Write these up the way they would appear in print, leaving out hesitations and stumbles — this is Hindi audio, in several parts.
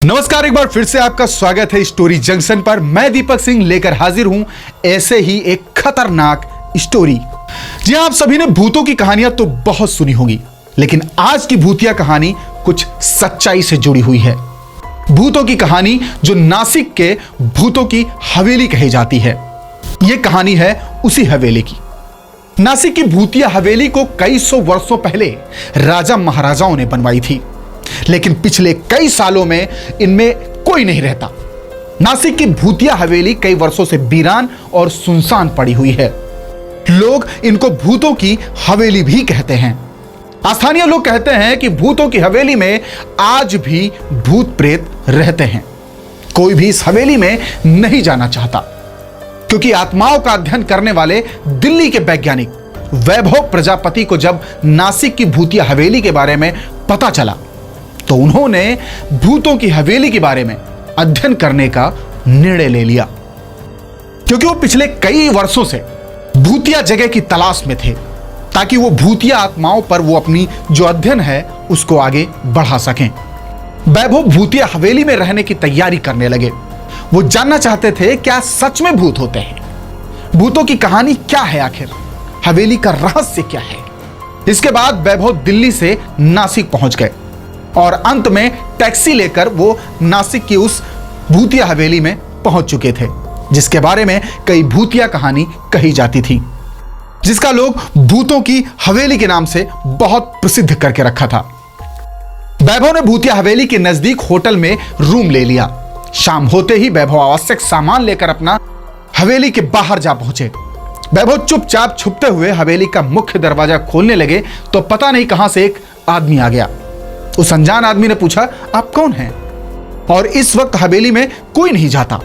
नमस्कार, एक बार फिर से आपका स्वागत है स्टोरी जंक्शन पर। मैं दीपक सिंह लेकर हाजिर हूं ऐसे ही एक खतरनाक स्टोरी। जी हां, आप सभी ने भूतों की कहानियां तो बहुत सुनी होगी, लेकिन आज की भूतिया कहानी कुछ सच्चाई से जुड़ी हुई है। भूतों की कहानी जो नासिक के भूतों की हवेली कही जाती है। यह कहानी है उसी हवेली की। नासिक की भूतिया हवेली को कई सौ वर्षों पहले राजा महाराजाओं ने बनवाई थी, लेकिन पिछले कई सालों में इनमें कोई नहीं रहता। नासिक की भूतिया हवेली कई वर्षों से वीरान और सुनसान पड़ी हुई है। लोग इनको भूतों की हवेली भी कहते हैं। स्थानीय लोग कहते हैं कि भूतों की हवेली में आज भी भूत प्रेत रहते हैं। कोई भी इस हवेली में नहीं जाना चाहता, क्योंकि आत्माओं का अध्ययन करने वाले दिल्ली के वैज्ञानिक वैभव प्रजापति को जब नासिक की भूतिया हवेली के बारे में पता चला, तो उन्होंने भूतों की हवेली के बारे में अध्ययन करने का निर्णय ले लिया। क्योंकि वो पिछले कई वर्षों से भूतिया जगह की तलाश में थे, ताकि वो भूतिया आत्माओं पर वो अपनी जो अध्ययन है उसको आगे बढ़ा सकें। वैभव भूतिया हवेली में रहने की तैयारी करने लगे। वो जानना चाहते थे क्या सच में भूत होते हैं, भूतों की कहानी क्या है, आखिर हवेली का रहस्य क्या है। इसके बाद वैभव दिल्ली से नासिक पहुंच गए और अंत में टैक्सी लेकर वो नासिक की उस भूतिया हवेली में पहुंच चुके थे, जिसके बारे में कई भूतिया कहानी कही जाती थी, जिसका लोग भूतों की हवेली के नाम से बहुत प्रसिद्ध करके रखा था। वैभव ने भूतिया हवेली के नजदीक होटल में रूम ले लिया। शाम होते ही वैभव आवश्यक सामान लेकर अपना हवेली के बाहर जा पहुंचे। वैभव चुपचाप छुपते हुए हवेली का मुख्य दरवाजा खोलने लगे तो पता नहीं कहां से एक आदमी आ गया। उस अनजान आदमी ने पूछा, आप कौन हैं? और इस वक्त हवेली में कोई नहीं जाता।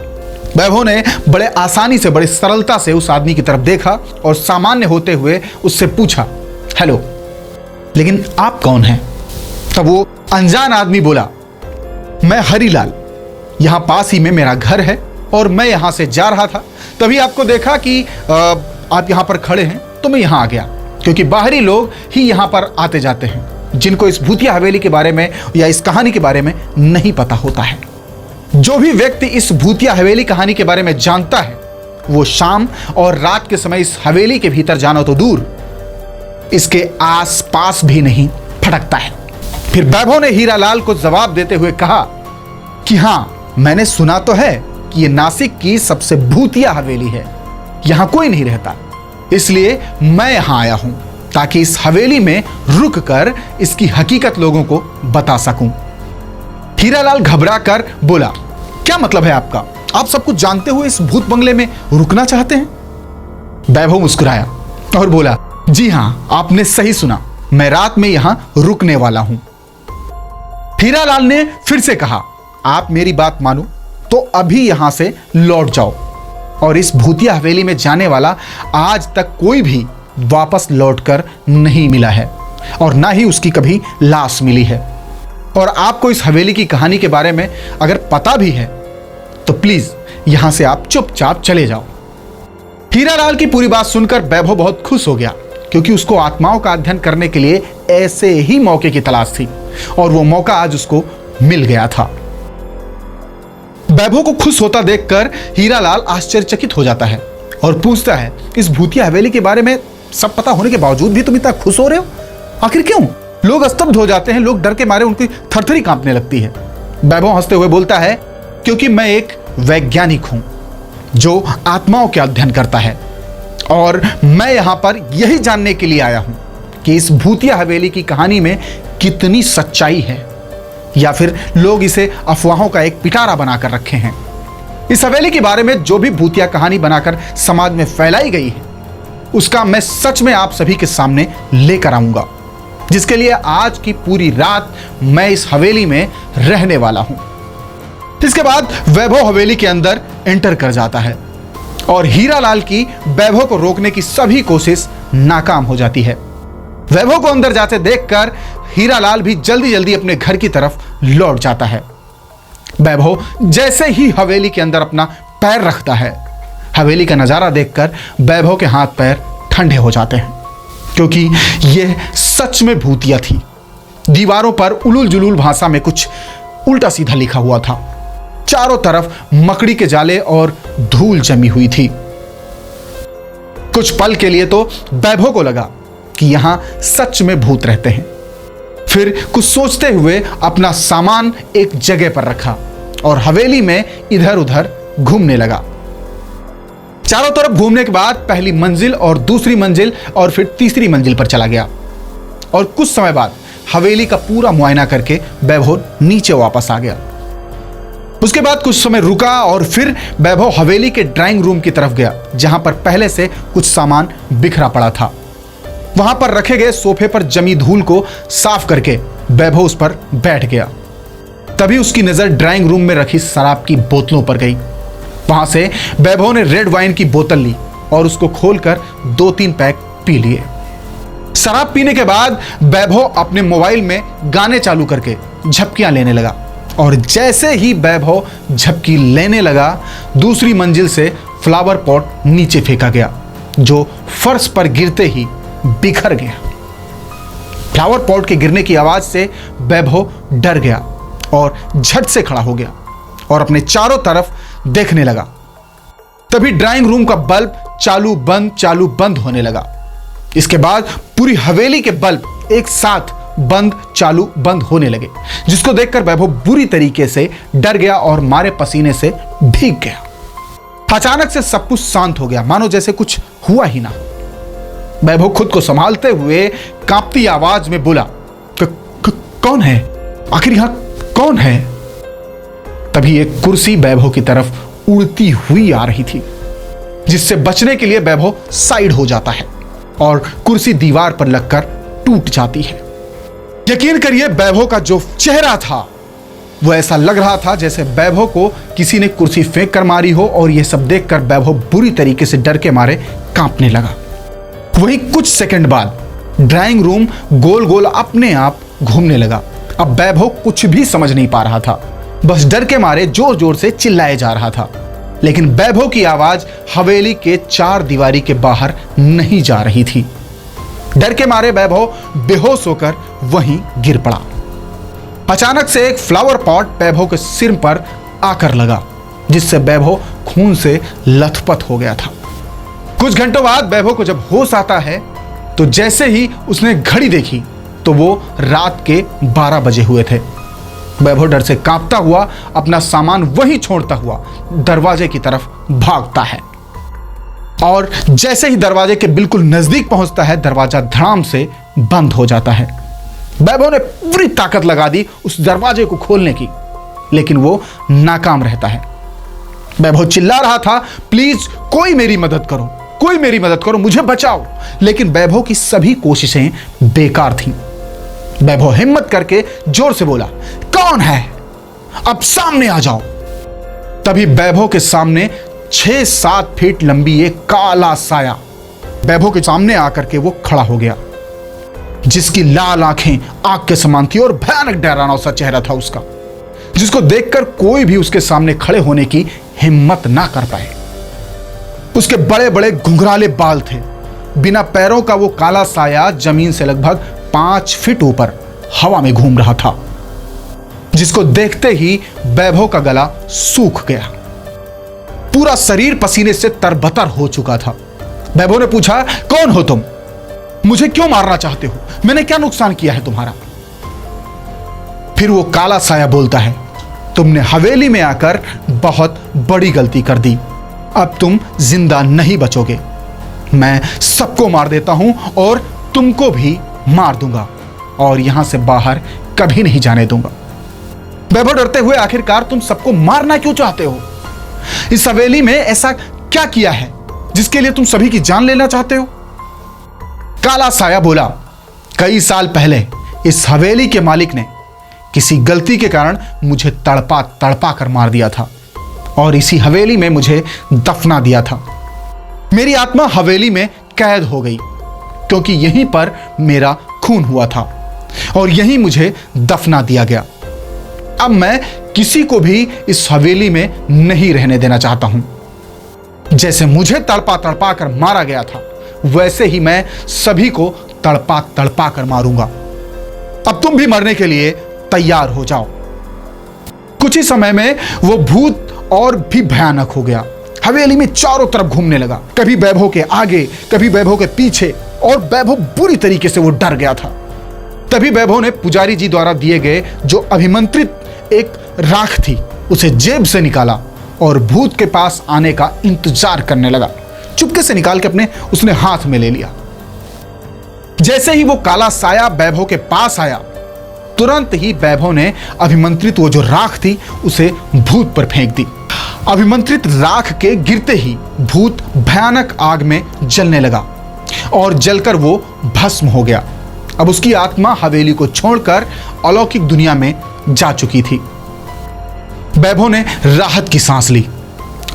वैभव ने बड़े आसानी से, बड़ी सरलता से उस आदमी की तरफ देखा और सामान्य होते हुए उससे पूछा, हेलो, लेकिन आप कौन हैं? तब वो अनजान आदमी बोला, मैं हरिलाल, यहां पास ही में मेरा घर है और मैं यहां से जा रहा था, तभी आपको देखा कि आप यहां पर खड़े हैं, तो मैं यहां आ गया, क्योंकि बाहरी लोग ही यहां पर आते जाते हैं, जिनको इस भूतिया हवेली के बारे में या इस कहानी के बारे में नहीं पता होता है। जो भी व्यक्ति इस भूतिया हवेली कहानी के बारे में जानता है, वो शाम और रात के समय इस हवेली के भीतर जाना तो दूर, इसके आसपास भी नहीं फटकता है। फिर वैभव ने हीरालाल को जवाब देते हुए कहा कि हां, मैंने सुना तो है कि ये नासिक की सबसे भूतिया हवेली है, यहां कोई नहीं रहता, इसलिए मैं यहां आया हूं ताकि इस हवेली में रुककर इसकी हकीकत लोगों को बता सकूं। हीरालाल घबरा कर बोला, क्या मतलब है आपका? आप सब कुछ जानते हुए इस भूत बंगले में रुकना चाहते हैं? वैभव मुस्कुराया और बोला, जी हां, आपने सही सुना, मैं रात में यहां रुकने वाला हूं। हीरालाल ने फिर से कहा, आप मेरी बात मानो तो अभी यहां से लौट जाओ, और इस भूतिया हवेली में जाने वाला आज तक कोई भी वापस लौटकर नहीं मिला है, और ना ही उसकी कभी लाश मिली है। और आपको इस हवेली की कहानी के बारे में अगर पता भी है तो प्लीज यहां से आप चुपचाप चले जाओ। हीरालाल की पूरी बात सुनकर वैभव बहुत खुश हो गया, क्योंकि उसको आत्माओं का अध्ययन करने के लिए ऐसे ही मौके की तलाश थी, और वो मौका आज उसको मिल गया था। वैभव को खुश होता देखकर हीरालाल आश्चर्यचकित हो जाता है और पूछता है, इस भूतिया हवेली के बारे में सब पता होने के बावजूद भी तुम इतना खुश हो रहे हो, आखिर क्यों? लोग स्तब्ध हो जाते हैं, लोग डर के मारे उनकी थरथरी कांपने लगती है। वैभव हंसते हुए बोलता है, क्योंकि मैं एक वैज्ञानिक हूं जो आत्माओं के अध्ययन करता है, और मैं यहां पर यही जानने के लिए आया हूं कि इस भूतिया हवेली की कहानी में कितनी सच्चाई है, या फिर लोग इसे अफवाहों का एक पिटारा बनाकर रखे हैं। इस हवेली के बारे में जो भी भूतिया कहानी बनाकर समाज में फैलाई गई है, उसका मैं सच में आप सभी के सामने लेकर आऊंगा, जिसके लिए आज की पूरी रात मैं इस हवेली में रहने वाला हूं। इसके बाद वैभव हवेली के अंदर एंटर कर जाता है, और हीरालाल की वैभव को रोकने की सभी कोशिश नाकाम हो जाती है। वैभव को अंदर जाते देखकर हीरालाल भी जल्दी जल्दी अपने घर की तरफ लौट जाता है। वैभव जैसे ही हवेली के अंदर अपना पैर रखता है, हवेली का नजारा देखकर वैभव के हाथ पैर ठंडे हो जाते हैं, क्योंकि यह सच में भूतिया थी। दीवारों पर उलूल जुलूल भाषा में कुछ उल्टा सीधा लिखा हुआ था। चारों तरफ मकड़ी के जाले और धूल जमी हुई थी। कुछ पल के लिए तो वैभव को लगा कि यहां सच में भूत रहते हैं। फिर कुछ सोचते हुए अपना सामान एक जगह पर रखा और हवेली में इधर उधर घूमने लगा। चारों तरफ घूमने के बाद पहली मंजिल और दूसरी मंजिल और फिर तीसरी मंजिल पर चला गया और कुछ समय बाद हवेली का पूरा मुआयना करके वैभव नीचे वापस आ गया। उसके बाद कुछ समय रुका और फिर वैभव हवेली के ड्राइंग रूम की तरफ गया, जहां पर पहले से कुछ सामान बिखरा पड़ा था। वहां पर रखे गए सोफे पर जमी धूल को साफ करके वैभव उस पर बैठ गया। तभी उसकी नजर ड्राइंग रूम में रखी शराब की बोतलों पर गई। वहां से वैभव ने रेड वाइन की बोतल ली और उसको खोलकर 2-3 पैक पी लिए। शराब पीने के बाद वैभव अपने मोबाइल में गाने चालू करके झपकियां लेने लगा और जैसे ही वैभव झपकी लेने लगा, दूसरी मंजिल से फ्लावर पॉट नीचे फेंका गया, जो फर्श पर गिरते ही बिखर गया। फ्लावर पॉट के गिरने की आवाज से वैभव डर गया और झट से खड़ा हो गया और अपने चारों तरफ देखने लगा। तभी ड्राइंग रूम का बल्ब चालू बंद होने लगा। इसके बाद पूरी हवेली के बल्ब एक साथ बंद चालू बंद होने लगे, जिसको देखकर वैभव बुरी तरीके से डर गया और मारे पसीने से भीग गया। अचानक से सब कुछ शांत हो गया, मानो जैसे कुछ हुआ ही ना। वैभव खुद को संभालते हुए कांपती आवाज में बोला, कौन है? आखिर यहां कौन है? तभी एक कुर्सी वैभव की तरफ उड़ती हुई आ रही थी, जिससे बचने के लिए वैभव साइड हो जाता है और कुर्सी दीवार पर लगकर टूट जाती है। यकीन करिए, वैभव का जो चेहरा था वो ऐसा लग रहा था जैसे वैभव को किसी ने कुर्सी फेंक कर मारी हो, और यह सब देखकर वैभव बुरी तरीके से डर के मारे कांपने लगा। वहीं कुछ सेकंड बाद ड्राइंग रूम गोल गोल अपने आप घूमने लगा। अब वैभव कुछ भी समझ नहीं पा रहा था, बस डर के मारे जोर जोर से चिल्लाए जा रहा था। लेकिन वैभव की आवाज हवेली के चार दीवारी के बाहर नहीं जा रही थी। डर के मारे वैभव बेहोश होकर वहीं गिर पड़ा। अचानक से एक फ्लावर पॉट वैभव के सिर पर आकर लगा, जिससे वैभव खून से लथपथ हो गया था। कुछ घंटों बाद वैभव को जब होश आता है तो जैसे ही उसने घड़ी देखी तो वो रात के 12 बजे हुए थे। वैभव डर से कांपता हुआ अपना सामान वहीं छोड़ता हुआ दरवाजे की तरफ भागता है, और जैसे ही दरवाजे के बिल्कुल नजदीक पहुंचता है, दरवाजा धड़ाम से बंद हो जाता है। वैभव ने पूरी ताकत लगा दी उस दरवाजे को खोलने की, लेकिन वो नाकाम रहता है। वैभव चिल्ला रहा था, प्लीज कोई मेरी मदद करो, कोई मेरी मदद करो, मुझे बचाओ। लेकिन वैभव की सभी कोशिशें बेकार थीं। वैभव हिम्मत करके जोर से बोला, कौन है? अब सामने आ जाओ। तभी वैभव के सामने 6-7 फीट लंबी एक काला साया वैभव के सामने आकर के वो खड़ा हो गया, जिसकी लाल आंखें आग के समान थी और भयानक डरावना सा चेहरा था उसका, जिसको देखकर कोई भी उसके सामने खड़े होने की हिम्मत ना कर पाए। उसके बड़े बड़े घुंघराले बाल थे। बिना पैरों का वो काला साया जमीन से लगभग 5 फीट ऊपर हवा में घूम रहा था, जिसको देखते ही वैभव का गला सूख गया। पूरा शरीर पसीने से तरबतर हो चुका था। वैभव ने पूछा, कौन हो तुम? मुझे क्यों मारना चाहते हो? मैंने क्या नुकसान किया है तुम्हारा? फिर वो काला साया बोलता है, तुमने हवेली में आकर बहुत बड़ी गलती कर दी। अब तुम जिंदा नहीं बचोगे। मैं सबको मार देता हूं और तुमको भी मार दूंगा और यहां से बाहर कभी नहीं जाने दूंगा। वैभव डरते हुए, आखिरकार तुम सबको मारना क्यों चाहते हो? इस हवेली में ऐसा क्या किया है जिसके लिए तुम सभी की जान लेना चाहते हो? काला साया बोला, कई साल पहले इस हवेली के मालिक ने किसी गलती के कारण मुझे तड़पा तड़पा कर मार दिया था और इसी हवेली में मुझे दफना दिया था। मेरी आत्मा हवेली में कैद हो गई क्योंकि यहीं पर मेरा खून हुआ था और यहीं मुझे दफना दिया गया। अब मैं किसी को भी इस हवेली में नहीं रहने देना चाहता हूं। जैसे मुझे तड़पा तड़पा कर मारा गया था, वैसे ही मैं सभी को तड़पा तड़पा कर मारूंगा। अब तुम भी मरने के लिए तैयार हो जाओ। कुछ ही समय में वो भूत और भी भयानक हो गया। हवेली में चारों तरफ घूमने लगा, कभी वैभव के आगे, कभी वैभव के पीछे, और वैभव बुरी तरीके से वो डर गया था। तभी वैभव ने पुजारी जी द्वारा दिए गए जो अभिमंत्रित एक राख थी उसे जेब से निकाला और भूत के पास आने का इंतजार करने लगा। चुपके से निकाल के उसने हाथ में ले लिया। जैसे ही वो काला साया वैभव के पास आया, तुरंत ही वैभव ने अभिमंत्रित वो जो राख थी उसे भूत पर फेंक दी। अभिमंत्रित राख के गिरते ही भूत भयानक आग में जलने लगा और जलकर वो भस्म हो गया। अब उसकी आत्मा हवेली को छोड़कर अलौकिक दुनिया में जा चुकी थी। वैभव ने राहत की सांस ली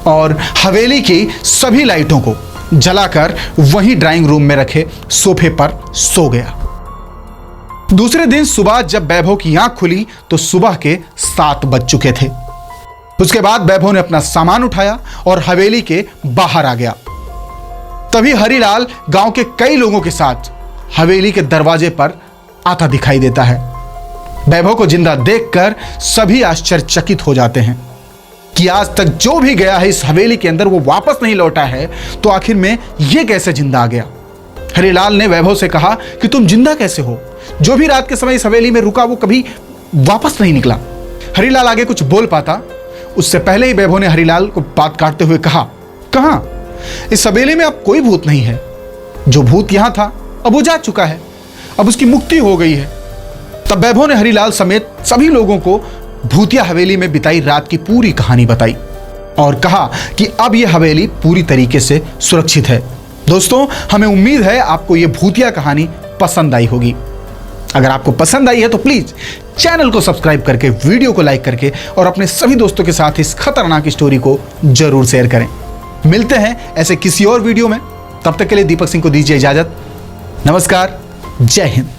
और हवेली की सभी लाइटों को जलाकर वहीं ड्राइंग रूम में रखे सोफे पर सो गया। दूसरे दिन सुबह जब वैभव की आंख खुली तो सुबह के 7 बज चुके थे। उसके बाद वैभव ने अपना सामान उठाया और हवेली के बाहर आ गया। तभी हरिलाल गांव के कई लोगों के साथ हवेली के दरवाजे पर आता दिखाई देता है। वैभव को जिंदा देखकर सभी आश्चर्यचकित हो जाते हैं कि आज तक जो भी गया है इस हवेली के अंदर वो वापस नहीं लौटा है, तो आखिर में ये कैसे जिंदा आ गया। हरिलाल ने वैभव से कहा कि तुम जिंदा कैसे हो? जो भी रात के समय इस हवेली में रुका वो कभी वापस नहीं निकला। हरिलाल आगे कुछ बोल पाता उससे पहले ही वैभव ने हरिलाल को बात काटते हुए कहा, कहां? इस हवेली में अब कोई भूत नहीं है। जो भूत यहां था अब वो जा चुका है, अब उसकी मुक्ति हो गई है। तब वैभव ने हरिलाल समेत सभी लोगों को भूतिया हवेली में बिताई रात की पूरी कहानी बताई और कहा कि अब यह हवेली पूरी तरीके से सुरक्षित है। दोस्तों, हमें उम्मीद है आपको यह भूतिया कहानी पसंद आई होगी। अगर आपको पसंद आई है तो प्लीज चैनल को सब्सक्राइब करके, वीडियो को लाइक करके और अपने सभी दोस्तों के साथ इस खतरनाक स्टोरी को जरूर शेयर करें। मिलते हैं ऐसे किसी और वीडियो में, तब तक के लिए दीपक सिंह को दीजिए इजाजत। नमस्कार, जय हिंद।